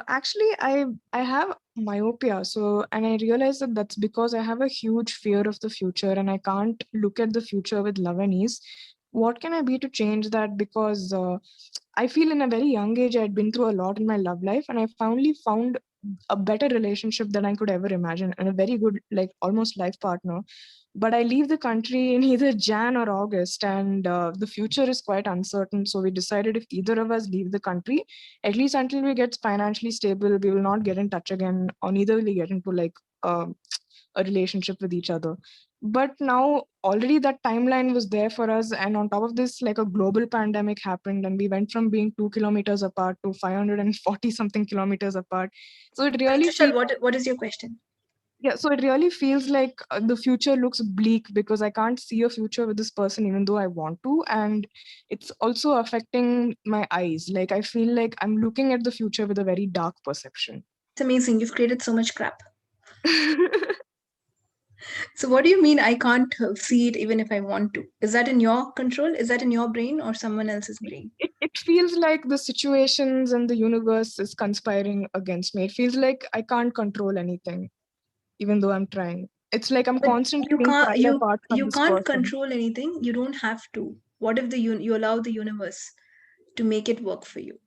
S6: Actually, I have myopia, so and I realize that that's because I have a huge fear of the future, and I can't look at the future with love and ease. What can I be to change that? Because I feel in a very young age I'd been through a lot in my love life, and I finally found a better relationship than I could ever imagine, and a very good, like almost life partner. But I leave the country in either Jan or August, and the future is quite uncertain. So we decided if either of us leave the country, at least until we get financially stable, we will not get in touch again, or neither will we get into like a relationship with each other. But now already that timeline was there for us, and on top of this, like a global pandemic happened, and we went from being 2 kilometers apart to 540 something kilometers apart. So it really
S3: Trishal,
S6: feels,
S3: what is your question?
S6: yeah, so it really feels like the future looks bleak because I can't see a future with this person even though I want to, and it's also affecting my eyes. Like I feel like I'm looking at the future with a very dark perception.
S3: It's amazing. You've created so much crap. So what do you mean I can't see it even if I want to? Is that in your control? Is that in your brain or someone else's brain?
S6: It feels like the situations and the universe is conspiring against me. It feels like I can't control anything, even though I'm trying. It's like I'm
S3: But
S6: constantly
S3: you
S6: being
S3: can't
S6: pried apart from
S3: you
S6: this
S3: can't
S6: person.
S3: control anything. You don't have to. What if you allow the universe to make it work for you?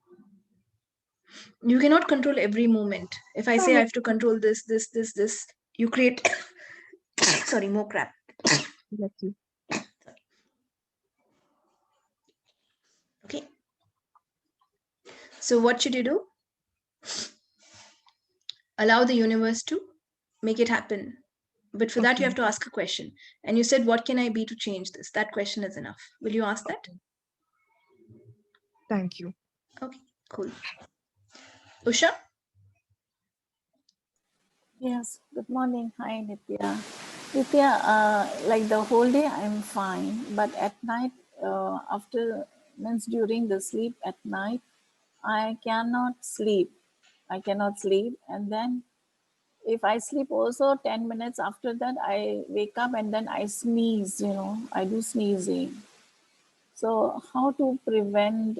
S3: You cannot control every moment. If I
S6: I
S3: say I
S6: mean,
S3: have to control this, you create sorry, more crap.
S6: let's see.
S3: Okay. So what should you do? Allow the universe to make it happen. But for that, you have to ask a question. And you said, what can I be to change this? That question is enough. Will you ask that?
S6: Thank you.
S3: Okay, cool. Usha?
S1: Yes, good morning. Hi, Nithya. Nithya, like the whole day I'm fine, but at night, means during the sleep at night, I cannot sleep. I cannot sleep. And then if I sleep also 10 minutes after that, I wake up and then I sneeze, I do sneezing. So how to prevent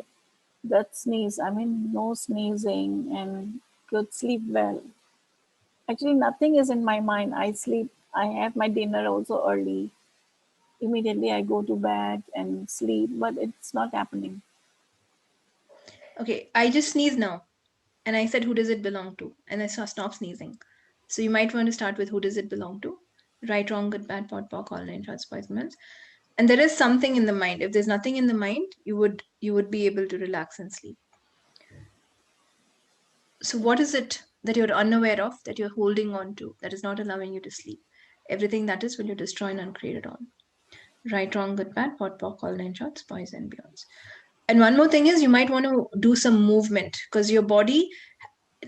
S1: that sneeze? I mean, no sneezing and could sleep well. Actually, nothing is in my mind. I sleep, I have my dinner also early. Immediately I go to bed and sleep, but it's not happening.
S3: Okay, I just sneezed now. And I said, who does it belong to? And I saw stop sneezing. So you might want to start with who does it belong to? Right, wrong, good, bad, pot, pock, all nine shorts, boys, men. And there is something in the mind. If there's nothing in the mind, you would be able to relax and sleep. So what is it that you're unaware of, that you're holding on to, that is not allowing you to sleep? Everything that is will you destroy and uncreate it all. Right, wrong, good, bad, pot, pock, all nine shorts, boys and beyonds. And one more thing is, you might want to do some movement, because your body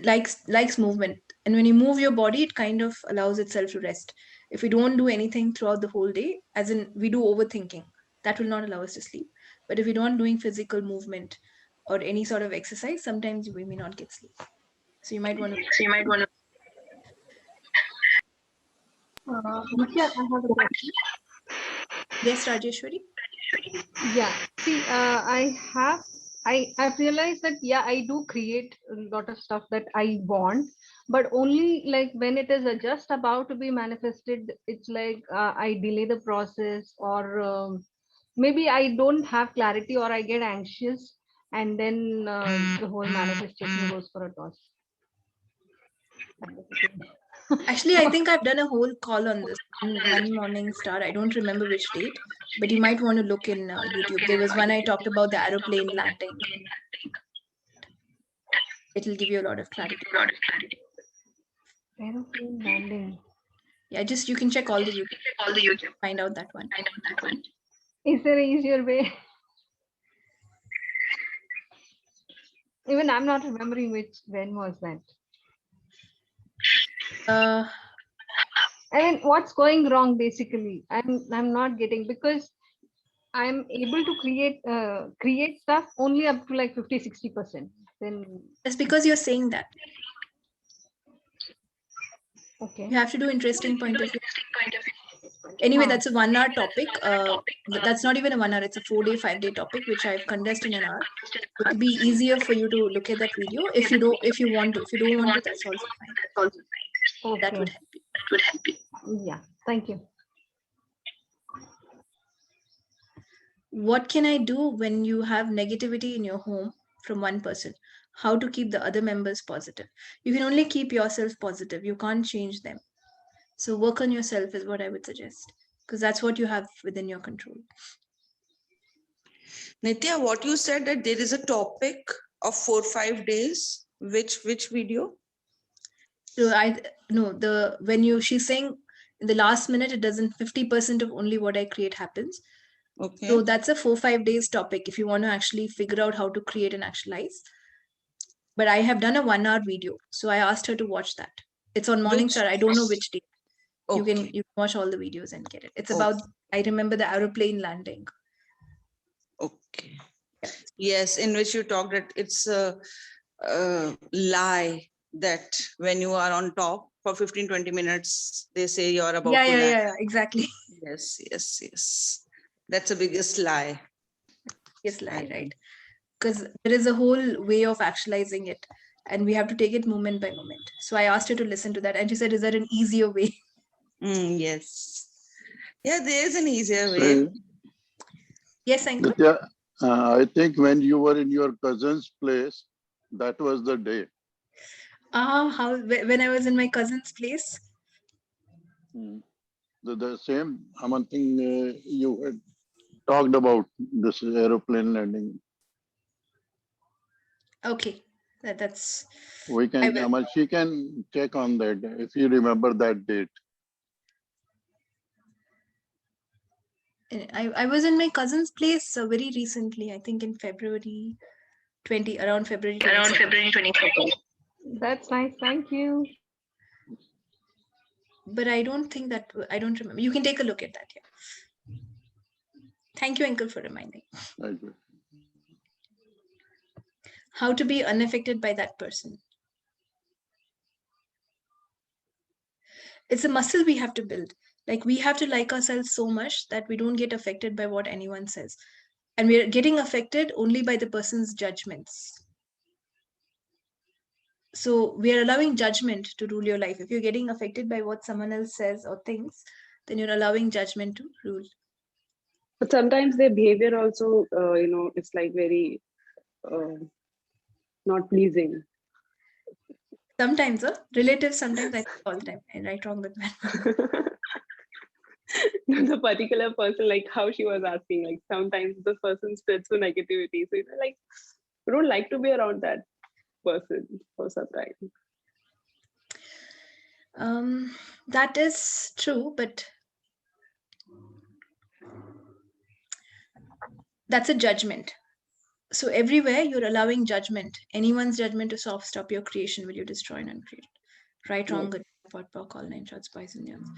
S3: likes movement. And when you move your body, it kind of allows itself to rest. If we don't do anything throughout the whole day, as in we do overthinking, that will not allow us to sleep. But if we don't doing physical movement or any sort of exercise, sometimes we may not get sleep. So you might want to.
S7: Nithya, I have a question.
S3: Yes, Rajeshwari.
S7: Yeah. See, I've realized that I do create a lot of stuff that I want, but only like when it is just about to be manifested, it's like I delay the process, or maybe I don't have clarity, or I get anxious, and then the whole manifestation goes for a toss.
S3: Actually, I think I've done a whole call on this one morning star. I don't remember which date, but you might want to look in YouTube. There was one I talked about the aeroplane landing. It'll give you a lot of clarity.
S7: Aeroplane landing.
S3: Yeah, just you can check all the YouTube. Find out that one.
S7: Is there an easier way? Even I'm not remembering when was that. I mean, what's going wrong basically? I'm not getting, because I'm able to create stuff only up to like 50-60%. Then
S3: it's because you're saying that.
S7: Okay.
S3: You have to do interesting point of view. Anyway, that's a 1 hour topic. That's not even a 1 hour, it's a 4-day, 5-day topic, which I've condensed in an hour. It would be easier for you to look at that video if you want to. If you don't want to, that's also fine.
S7: Okay.
S3: That would help you.
S7: Yeah, thank you.
S3: What can I do when you have negativity in your home from one person? How to keep the other members positive? You can only keep yourself positive. You can't change them. So work on yourself is what I would suggest, because that's what you have within your control.
S2: Nithya, what you said that there is a topic of 4-5 days. Which video?
S3: So she's saying in the last minute, it doesn't 50% of only what I create happens.
S2: Okay.
S3: So that's a 4-5 days topic if you want to actually figure out how to create and actualize. But I have done a 1 hour video. So I asked her to watch that. It's on Morningstar. I don't know which day. Okay. You can watch all the videos and get it. It's about, I remember the aeroplane landing.
S2: Okay. Yes, in which you talked that it's a lie that when you are on top for 15-20 minutes, they say you're about to land.
S3: Yeah, exactly.
S2: Yes. That's the biggest lie.
S3: Yes, lie, right? Because there is a whole way of actualizing it, and we have to take it moment by moment. So I asked her to listen to that, and she said, is there an easier way?
S2: Yes. Yeah, there is an easier way.
S3: Yes, Uncle.
S8: Yeah, I think when you were in your cousin's place, that was the day.
S3: When I was in my cousin's place?
S8: The same, one thing you had talked about, this aeroplane landing.
S3: Okay, that's.
S8: We can, she can check on that if you remember that date.
S3: I was in my cousin's place very recently, I think in February 20, around February 22nd.
S7: That's nice, thank you.
S3: But I don't think that, I don't remember. You can take a look at that, yeah. Thank you, Uncle, for reminding.
S8: Thank you.
S3: How to be unaffected by that person. It's a muscle we have to build. Like, we have to like ourselves so much that we don't get affected by what anyone says. And we're getting affected only by the person's judgments. So we are allowing judgment to rule your life. If you're getting affected by what someone else says or thinks, then you're allowing judgment to rule.
S9: But sometimes their behavior also, it's like very not pleasing.
S3: Sometimes, relatives, sometimes I all the time. And right, wrong with that.
S9: the particular person, like how she was asking, like sometimes the person spreads to negativity. So like, you don't like to be around that person for some time.
S3: That is true, but that's a judgment. So everywhere you're allowing judgment, anyone's judgment to stop your creation, will you destroy and uncreate? Right, wrong, good, pot, pock, all 9 shots, boys and girls.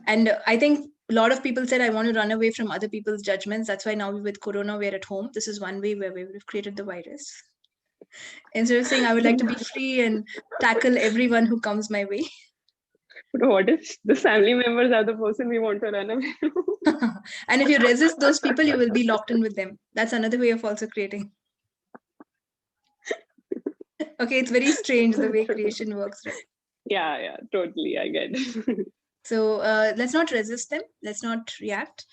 S3: And I think a lot of people said, I want to run away from other people's judgments. That's why now with Corona, we're at home. This is one way where we've created the virus. Instead of saying, I would like to be free and tackle everyone who comes my way.
S9: But what if the family members are the person we want to run away from?
S3: And if you resist those people, you will be locked in with them. That's another way of also creating. Okay, it's very strange the way creation works, right?
S9: Yeah, totally. I get it.
S3: So let's not resist them. Let's not react.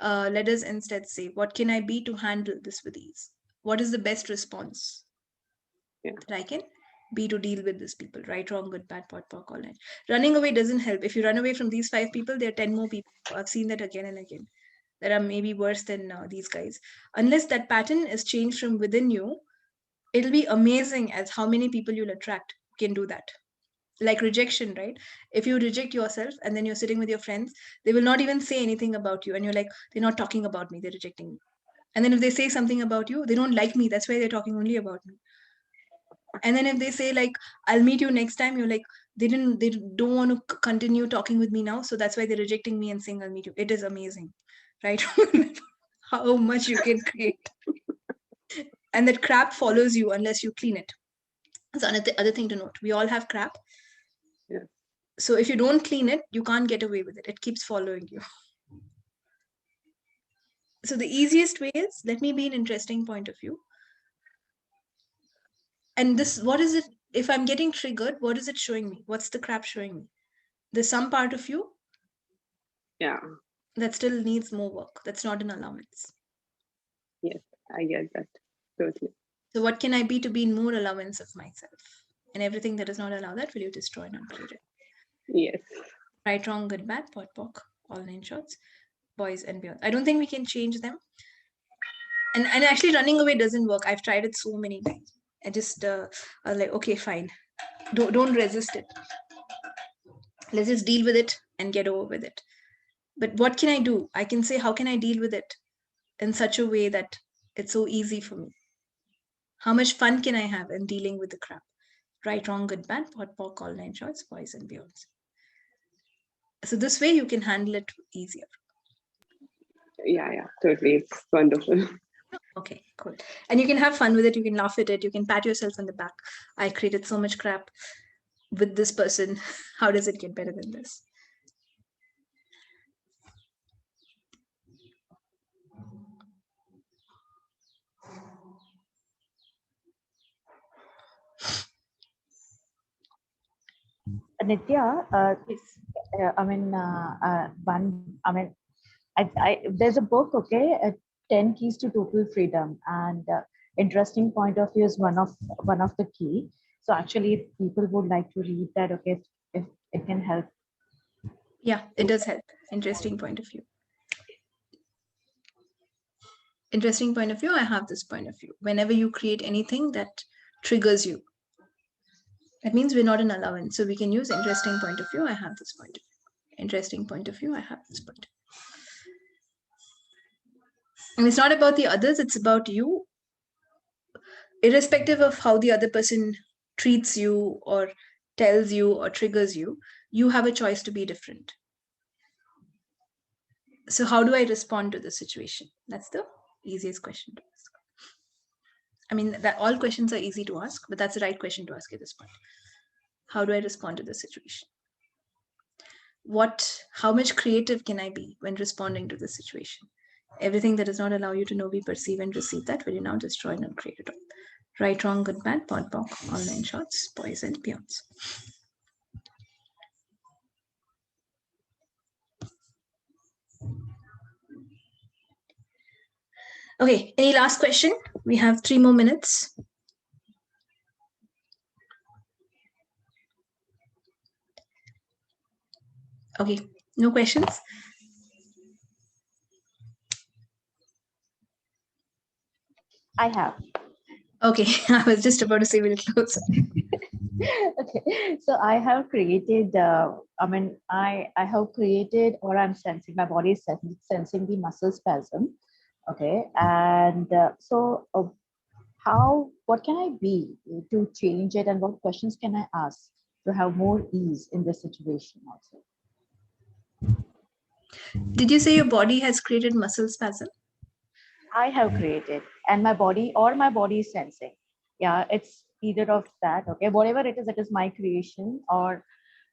S3: Let us instead say, what can I be to handle this with ease? What is the best response that I can be to deal with these people? Right, wrong, good, bad, pot, pock, all night. Running away doesn't help. If you run away from these 5 people, there are 10 more people. I've seen that again and again. That are maybe worse than these guys. Unless that pattern is changed from within you, it'll be amazing as how many people you'll attract can do that. Like rejection, right? If you reject yourself and then you're sitting with your friends, they will not even say anything about you. And you're like, they're not talking about me, they're rejecting me. And then if they say something about you, they don't like me. That's why they're talking only about me. And then if they say like, I'll meet you next time, you're like, they don't want to continue talking with me now. So that's why they're rejecting me and saying, I'll meet you. It is amazing, right? How much you can create. And that crap follows you unless you clean it. That's another other thing to note. We all have crap.
S9: Yeah.
S3: So if you don't clean it, you can't get away with it. It keeps following you. So the easiest way is, let me be an interesting point of view. And this, what is it? If I'm getting triggered, what is it showing me? What's the crap showing me? There's some part of you that still needs more work. That's not an allowance.
S9: Yes, I get that. Totally.
S3: So what can I be to be in more allowance of myself? And everything that does not allow that, will you destroy and uncreate it?
S9: Yes.
S3: Right, wrong, good, bad, pot, pock, all 9 shots, boys and beyond. I don't think we can change them. And actually running away doesn't work. I've tried it so many times. I just I was like, okay, fine. Don't resist it. Let's just deal with it and get over with it. But what can I do? I can say, how can I deal with it in such a way that it's so easy for me? How much fun can I have in dealing with the crap? Right, wrong, good, bad, pot, pock, all 9 shots, boys and beyonds. So this way you can handle it easier.
S9: Yeah, totally. It's wonderful.
S3: Okay, cool. And you can have fun with it. You can laugh at it. You can pat yourself on the back. I created so much crap with this person. How does it get better than this?
S1: Nithya, there's a book, okay, 10 Keys to Total Freedom, and interesting point of view is one of the key. So actually, if people would like to read that, okay, if it can help.
S3: Yeah, it does help. Interesting point of view. Interesting point of view. I have this point of view. Whenever you create anything that triggers you, that means we're not an allowance. So we can use interesting point of view. I have this point of view. Interesting point of view. I have this point of view. And it's not about the others. It's about you. Irrespective of how the other person treats you or tells you or triggers you, you have a choice to be different. So how do I respond to the situation? That's the easiest question to ask. I mean, that all questions are easy to ask, but that's the right question to ask at this point. How do I respond to the situation? How much creative can I be when responding to the situation? Everything that does not allow you to know, be, perceive, and receive that, will you now destroy and uncreate it all? Right, wrong, good, bad, pot, pock, all 9 shots, boys and peons. Okay, any last question? We have 3 more minutes. Okay, no questions?
S1: I have.
S3: Okay, I was just about to say we'll close.
S1: Okay, so I have created. I have created, or I'm sensing my body is sensing the muscle spasm. Okay, and what can I be to change it, and what questions can I ask to have more ease in this situation also?
S3: Did you say your body has created muscle spasm?
S1: I have created, and my body is sensing. Yeah, it's either of that. Okay, whatever it is my creation, or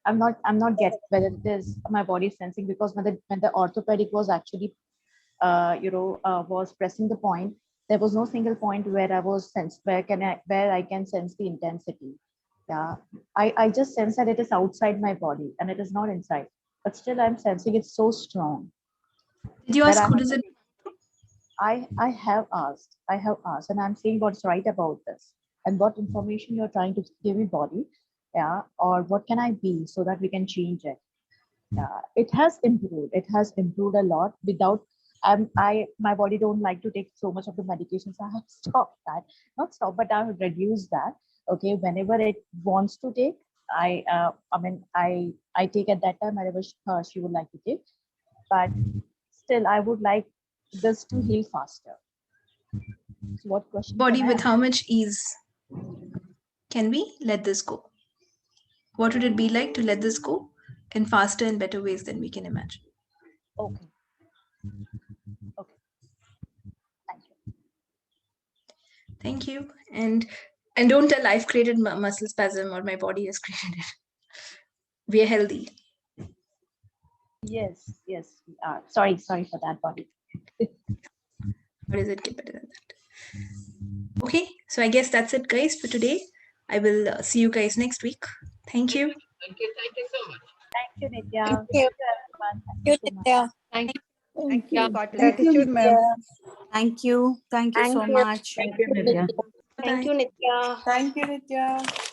S1: I'm not get whether it is my body sensing, because when the orthopedic was actually was pressing the point, there was no single point where where I can sense the intensity. Yeah, I just sense that it is outside my body and it is not inside, but still I'm sensing it's so strong
S3: Did you
S1: that
S3: ask who does it?
S1: I have asked, and I'm saying what's right about this and what information you're trying to give me, body. Yeah, or what can I be so that we can change it. Yeah, it has improved. It has improved a lot without. My body don't like to take so much of the medications. I have stopped that, not stop, but I have reduced that. Okay, whenever it wants to take, I take at that time whenever she would like to take. But still, I would like this to heal faster. So what question
S3: Body
S1: can I
S3: with
S1: ask?
S3: how much ease can we let this go? What would it be like to let this go in faster and better ways than we can imagine?
S1: Okay. Okay. Thank you.
S3: Thank you. And don't tell I've created muscle spasm or my body has created it. We are healthy.
S1: Yes, we are. Sorry for that, body.
S3: How does it get better than that? Okay, so I guess that's it, guys, for today. I will see you guys next week. Thank you.
S5: Thank you so much.
S1: Thank you, Nithya.
S10: Thank
S1: Thank
S10: you.
S1: you, everyone. Thank you so much.
S10: Nithya.
S4: Thank you.
S10: Thank
S4: Yeah.
S10: you.
S11: Thank you,
S10: Gratitude, ma'am.
S11: Nithya. Thank you. Thank you so much.
S1: Thank you, Nithya.
S10: Thank you, Nithya.
S11: Thank you, Nithya.